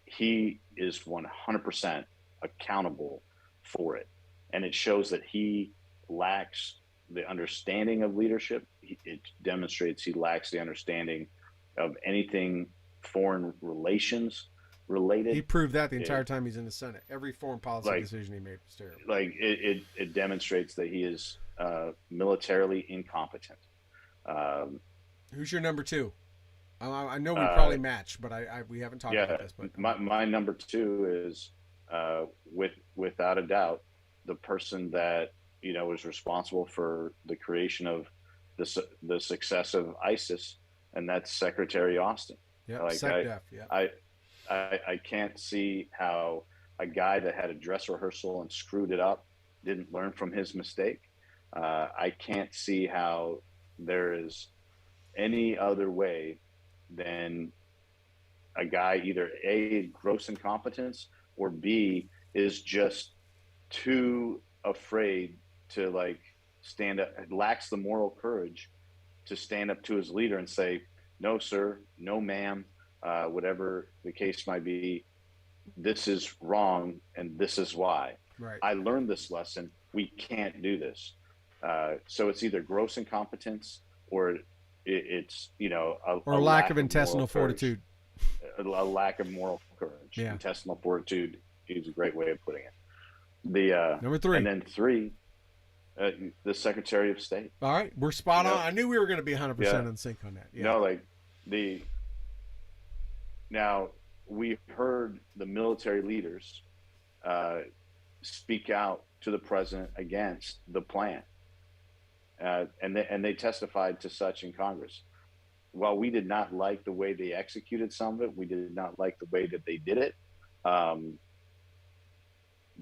He is 100% accountable for it, and it shows that he lacks the understanding of leadership. It demonstrates he lacks the understanding of anything foreign relations related. He proved that the entire time he's in the Senate. Every foreign policy decision he made was terrible. Like it demonstrates that he is militarily incompetent. Who's your number 2? I know we probably match, but we haven't talked about this. But my number 2 is without a doubt the person that was responsible for the creation of the success of ISIS, and that's Secretary Austin. Yeah, like SecDef, yeah. I can't see how a guy that had a dress rehearsal and screwed it up didn't learn from his mistake. I can't see how there is any other way than a guy either A, gross incompetence, or B, is just too afraid to stand up, lacks the moral courage to stand up to his leader and say, no, sir, no, ma'am, whatever the case might be, this is wrong and this is why. Right. I learned this lesson. We can't do this. So it's either gross incompetence or it's a lack of intestinal fortitude. A lack of moral courage. Yeah. Intestinal fortitude is a great way of putting it. The number 3, and then 3, uh, the Secretary of State. All right, we're You spot on. know, I knew we were going to be yeah, 100% in sync on that. Yeah. no, like the now we heard the military leaders uh, speak out to the president against the plan, and they testified to such in Congress. While we did not like the way they executed some of it, we did not like the way that they did it. Um,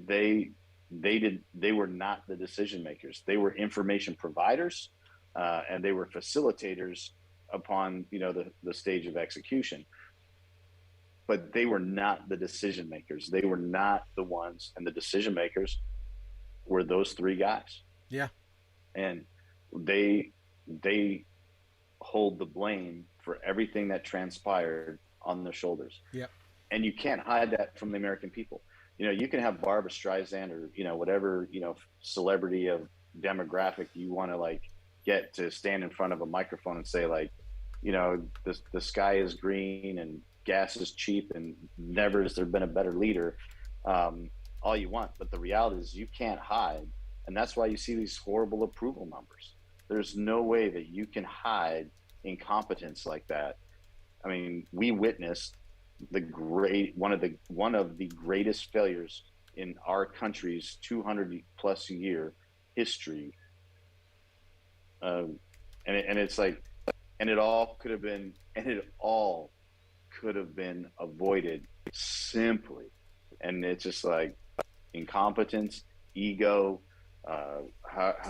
they they were not the decision makers. They were information providers, and they were facilitators upon the stage of execution. But they were not the decision makers. They were not the ones, and the decision makers were those three guys. Yeah. And they they hold the blame for everything that transpired on their shoulders. Yep. And you can't hide that from the American people. You can have Barbara Streisand or whatever celebrity of demographic you want to like get to stand in front of a microphone and say like, the sky is green and gas is cheap and never has there been a better leader. All you want, but the reality is you can't hide, and that's why you see these horrible approval numbers. There's no way that you can hide incompetence like that. I mean, we witnessed one of the greatest failures in our country's 200 plus year history, and it's like, and it all could have been avoided simply, and it's just like incompetence, ego,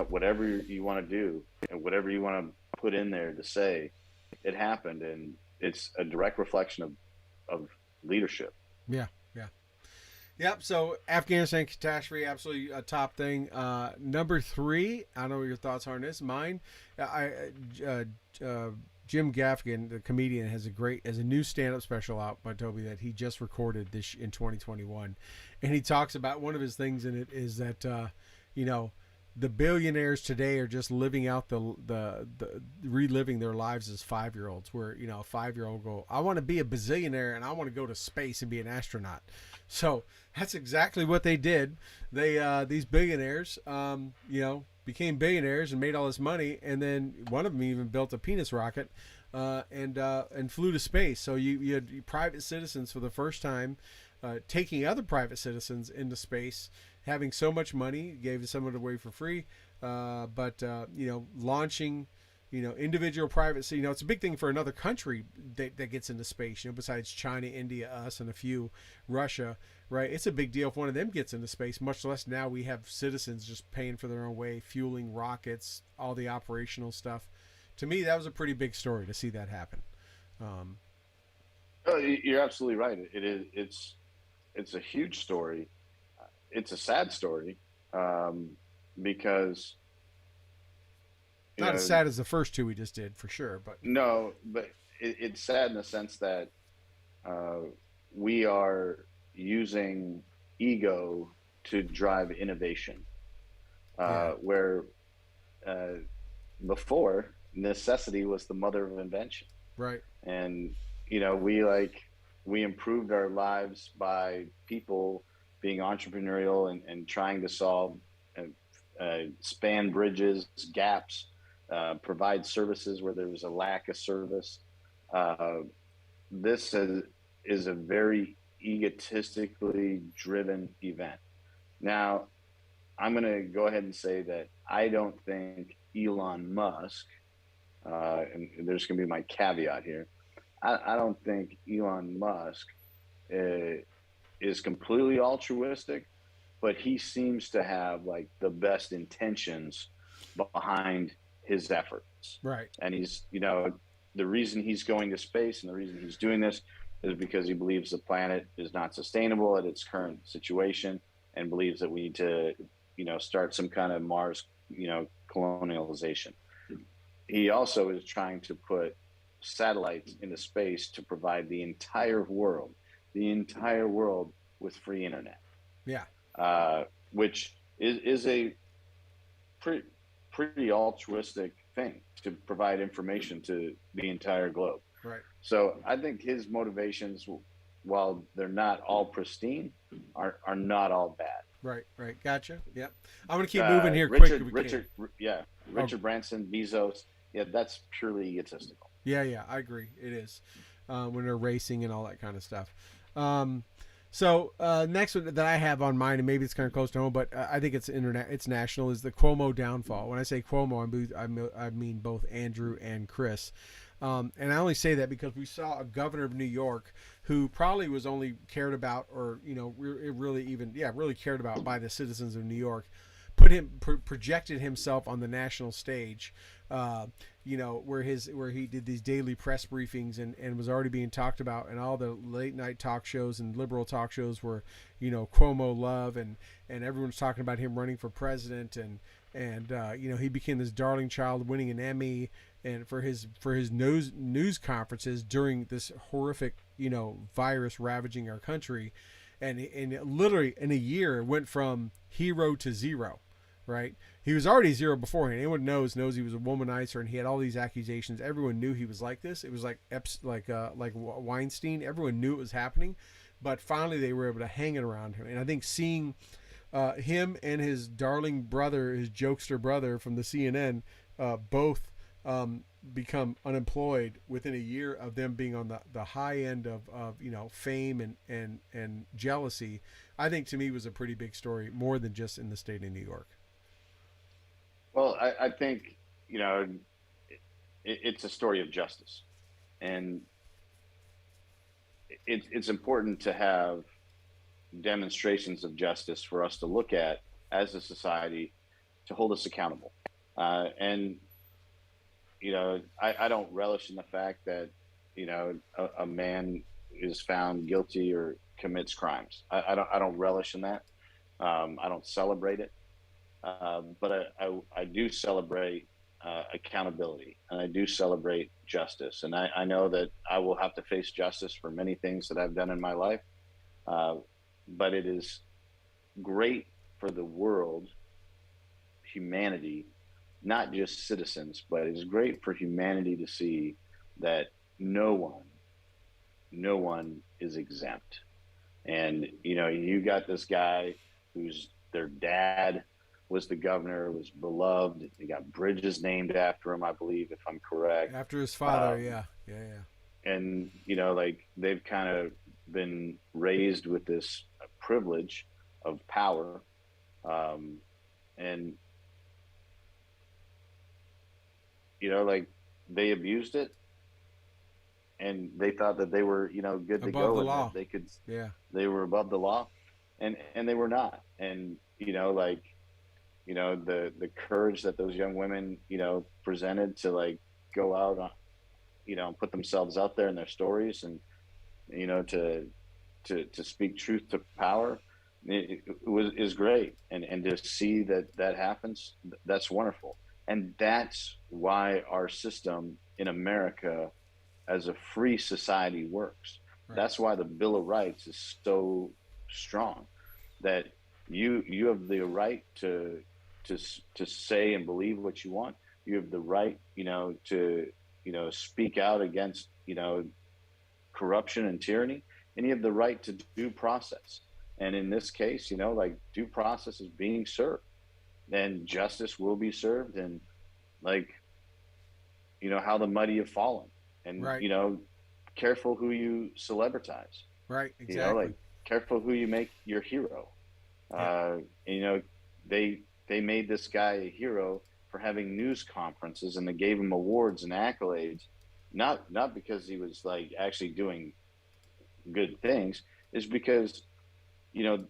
whatever you want to do and whatever you want to put in there to say, it happened, and it's a direct reflection of leadership. Yeah. Yeah. Yep. So Afghanistan catastrophe, absolutely a top thing. Number three, I don't know what your thoughts are on this. Mine, uh, uh, Jim Gaffigan, the comedian, has a new stand-up special out by Toby that he just recorded this in 2021, and he talks about one of his things in it is that you know the billionaires today are just living out the reliving their lives as 5-year-olds, where a 5-year-old go, I want to be a bazillionaire and I want to go to space and be an astronaut. So that's exactly what they did. They these billionaires became billionaires and made all this money, and then one of them even built a penis rocket and flew to space. So you had private citizens for the first time taking other private citizens into space, having so much money, gave some of it away for free, but launching individual private. It's a big thing for another country that gets into space. Besides China, India, us, and a few, Russia, right? It's a big deal if one of them gets into space. Much less now we have citizens just paying for their own way, fueling rockets, all the operational stuff. To me, that was a pretty big story to see that happen. Um, Oh, you're absolutely right. It is. It's a huge story. It's a sad story, um, because you Not as know sad as the first two we just did, for sure, but no, but it's sad in the sense that uh, we are using ego to drive innovation, yeah, where uh, before necessity was the mother of invention. right, And we improved our lives by people being entrepreneurial and trying to solve, span bridges, gaps, provide services where there was a lack of service. uh, this is a very egotistically driven event. Now, I'm going to go ahead and say that I don't think Elon Musk, and there's going to be my caveat here. I don't think Elon Musk uh, is completely altruistic, but he seems to have like the best intentions behind his efforts. right, And the reason he's going to space and the reason he's doing this is because he believes the planet is not sustainable at its current situation, and believes that we need to, start some kind of Mars, colonialization. He also is trying to put satellites into space to provide the entire world with free internet, yeah, which is a pretty pretty altruistic thing to provide information to the entire globe. right, So I think his motivations, while they're not all pristine, are not all bad. Right, right. Gotcha. Yep. I'm gonna keep moving here quick if we can. Yeah, Oh, Richard Branson, Bezos. Yeah, that's purely egotistical. yeah, yeah. I agree. It is when they're racing and all that kind of stuff. Um, so next one that I have on mine, and maybe it's kind of close to home, but I think it's internet. It's national. Is the Cuomo downfall? When I say Cuomo, I mean both Andrew and Chris. And I only say that because we saw a governor of New York who probably was only cared about, or really even really cared about by the citizens of New York, projected himself on the national stage. Uh, where he did these daily press briefings and was already being talked about, and all the late night talk shows and liberal talk shows were, Cuomo love, and everyone's talking about him running for president, and he became this darling child, winning an Emmy and for his news conferences during this horrific virus ravaging our country, and literally in a year it went from hero to zero, right? He was already zero beforehand. Anyone knows he was a womanizer, and he had all these accusations. Everyone knew he was like this. It was like Weinstein. Everyone knew it was happening, but finally they were able to hang it around him. And I think seeing him and his darling brother, his jokester brother from the CNN, both become unemployed within a year of them being on the high end of fame and jealousy, I think to me was a pretty big story, more than just in the state of New York. Well, I think it's a story of justice, and it's important to have demonstrations of justice for us to look at as a society to hold us accountable. And I don't relish in the fact that a man is found guilty or commits crimes. I don't relish in that. I don't celebrate it. But I do celebrate accountability, and I do celebrate justice. And I know that I will have to face justice for many things that I've done in my life. Uh, but it is great for the world, humanity, not just citizens, but it is great for humanity to see that no one is exempt. And you got this guy who's their dad was the governor, was beloved. They got bridges named after him, I believe, if I'm correct. After his father, yeah, yeah, yeah. And like they've kind of been raised with this privilege of power, and like they abused it, and they thought that they were good to Above go, the and law. that they could, Yeah. they were above the law, and they were not. And the courage that those young women presented to like go out on and put themselves out there in their stories, and to speak truth to power, is great. And to see that happens, that's wonderful. And that's why our system in America as a free society works. Right. That's why the Bill of Rights is so strong, that you have the right to say and believe what you want. You have the right to speak out against corruption and tyranny, and you have the right to due process. And in this case, like due process is being served, and justice will be served, and like how the mighty have fallen, and Right. Careful who you celebritize. Right. Exactly. Like careful who you make your hero. Yeah. They made this guy a hero for having news conferences, and they gave him awards and accolades, not because he was like actually doing good things, is because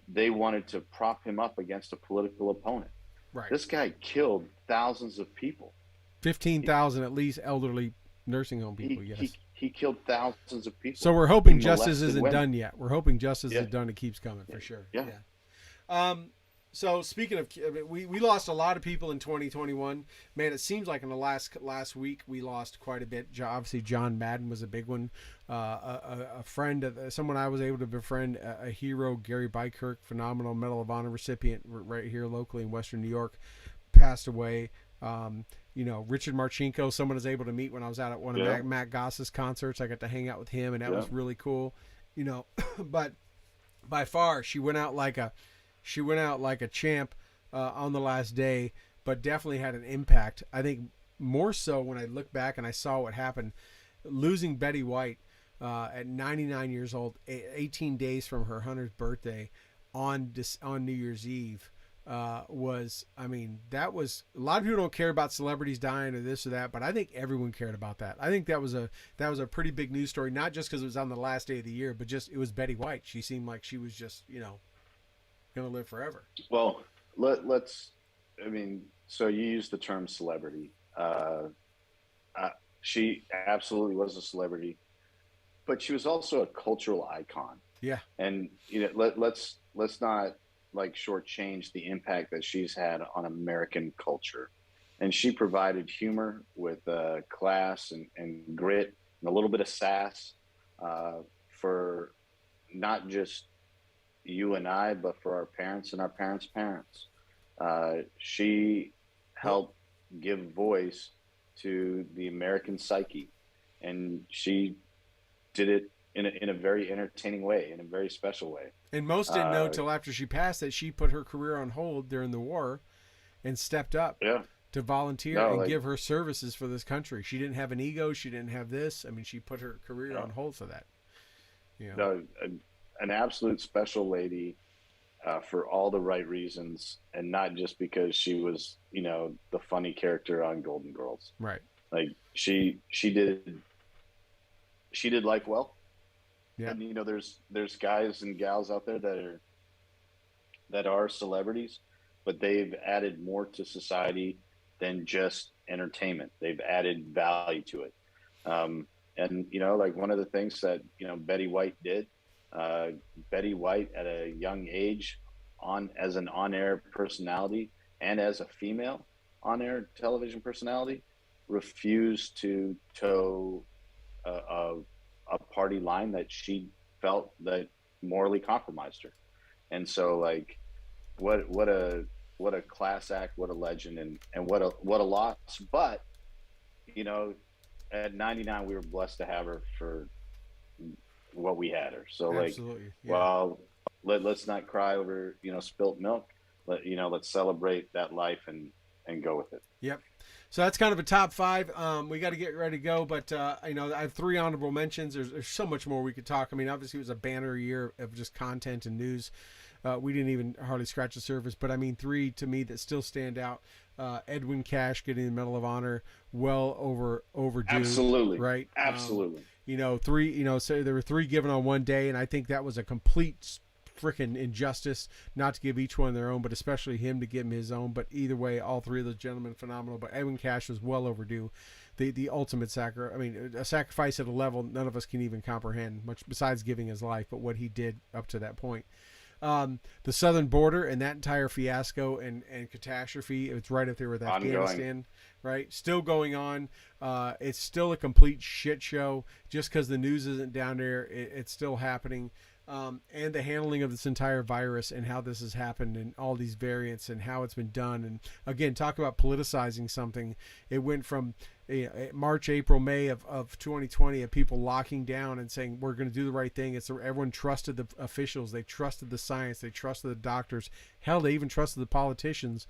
they wanted to prop him up against a political opponent. Right. This guy killed thousands of people. 15,000 at least elderly nursing home people. Yes. He killed thousands of people. So we're hoping justice isn't done yet. We're hoping justice Yeah. is done. It keeps coming for sure. Yeah. So speaking of, we lost a lot of people in 2021. Man, it seems like in the last week we lost quite a bit. Obviously, John Madden was a big one. A friend, someone I was able to befriend, a hero, Gary Bykirk, phenomenal Medal of Honor recipient right here locally in Western New York, passed away. Richard Marchenko, someone I was able to meet when I was out at one of Matt Goss's concerts. I got to hang out with him, and that was really cool. But by far, she went out like a She went out like a champ on the last day, but definitely had an impact. I think more so when I look back and I saw what happened, losing Betty White at 99 years old, 18 days from her 100th birthday on New Year's Eve. I mean, that was, a lot of people don't care about celebrities dying or this or that, but I think everyone cared about that. I think that was a pretty big news story, not just because it was on the last day of the year, but just it was Betty White. She seemed like she was just, gonna live forever. Well, let's. I mean, so you use the term celebrity. She absolutely was a celebrity, but she was also a cultural icon. Yeah. And let's not like shortchange the impact that she's had on American culture. And she provided humor with class and grit and a little bit of sass for not just you and I, but for our parents and our parents' parents. She helped give voice to the American psyche, and she did it in a very entertaining way, in a very special way. And most didn't know till after she passed that she put her career on hold during the war and stepped up Yeah. to volunteer and give her services for this country. She didn't have an ego. She didn't have this. I mean, she put her career on hold for that. No, an absolute special lady for all the right reasons, and not just because she was, the funny character on Golden Girls. Right. Like she did life well. Yeah. And there's guys and gals out there that are celebrities, but they've added more to society than just entertainment. They've added value to it. And like one of the things that Betty White did, Betty White at a young age, as an on-air personality and as a female on-air television personality, refused to toe a party line that she felt that morally compromised her. And so, like, what a class act, what a legend, and what a loss. But at 99, we were blessed to have her for what we had her. So absolutely. Yeah. Well, let's not cry over spilt milk. Let's celebrate that life and go with it. Yep. So that's kind of a top five. We got to get ready to go, but I have 3 honorable mentions. There's so much more we could talk. I mean, obviously it was a banner year of just content and news. We didn't even hardly scratch the surface, but I mean, 3 to me that still stand out. Edwin Cash getting the Medal of Honor, well overdue. Absolutely. Right. Absolutely. 3. So there were 3 given on one day, and I think that was a complete freaking injustice not to give each one their own, but especially him to give him his own. But either way, all 3 of those gentlemen phenomenal. But Edwin Cash was well overdue. The ultimate a sacrifice at a level none of us can even comprehend, much besides giving his life, but what he did up to that point. The southern border and that entire fiasco and catastrophe, it's right up there with Afghanistan, right? Still going on. It's still a complete shit show. Just because the news isn't down there, it's still happening. And the handling of this entire virus and how this has happened and all these variants and how it's been done. And again, talk about politicizing something. It went from March, April, May of 2020 of people locking down and saying, we're going to do the right thing. Everyone trusted the officials. They trusted the science. They trusted the doctors. Hell, they even trusted the politicians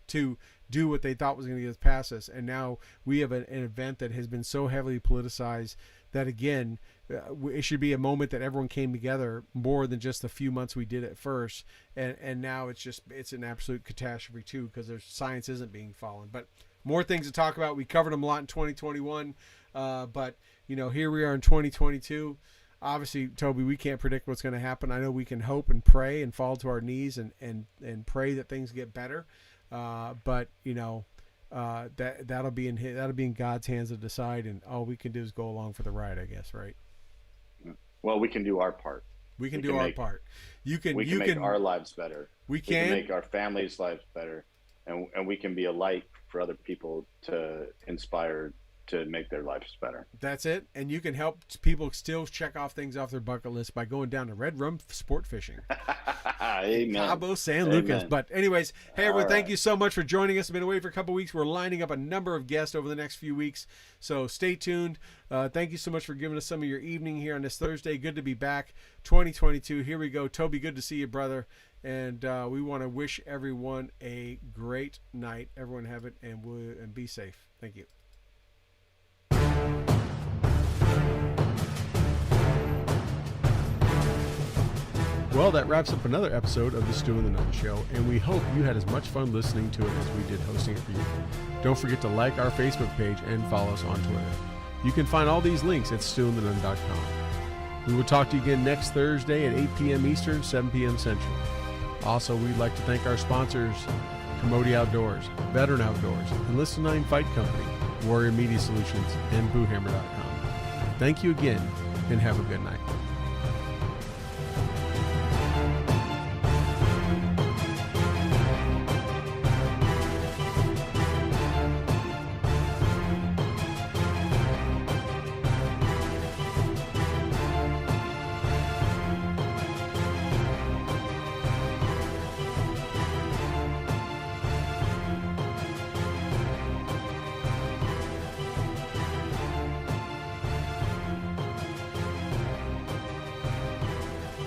to do what they thought was going to get us past us. And now we have an event that has been so heavily politicized that, again, it should be a moment that everyone came together more than just the few months we did at first. And now it's an absolute catastrophe too, because their science isn't being followed. But more things to talk about. We covered them a lot in 2021. But here we are in 2022. Obviously, Toby, we can't predict what's going to happen. I know we can hope and pray and fall to our knees and pray that things get better. But that'll be in God's hands to decide, and all we can do is go along for the ride, I guess, right? Well, we can do our part. We can do our part. We can make our lives better. We can make our families' lives better, and we can be a light for other people to inspire to make their lives better. That's it. And you can help people still check off things off their bucket list by going down to Red Rum Sport Fishing. Amen. Cabo San Lucas. Amen. But anyways, hey everyone, thank you so much for joining us. I've been away for a couple of weeks. We're lining up a number of guests over the next few weeks, so stay tuned. Thank you so much for giving us some of your evening here on this Thursday. Good to be back. 2022. Here we go. Toby, good to see you, brother. And we want to wish everyone a great night. Everyone have it and be safe. Thank you. Well, that wraps up another episode of the Stu and the Nunn Show, and we hope you had as much fun listening to it as we did hosting it for you. Don't forget to like our Facebook page and follow us on Twitter. You can find all these links at stewandthenunn.com. We will talk to you again next Thursday at 8 p.m. Eastern, 7 p.m. Central. Also, we'd like to thank our sponsors, Commodity Outdoors, Veteran Outdoors, Enlisted 9 Fight Company, Warrior Media Solutions, and BooHammer.com. Thank you again, and have a good night.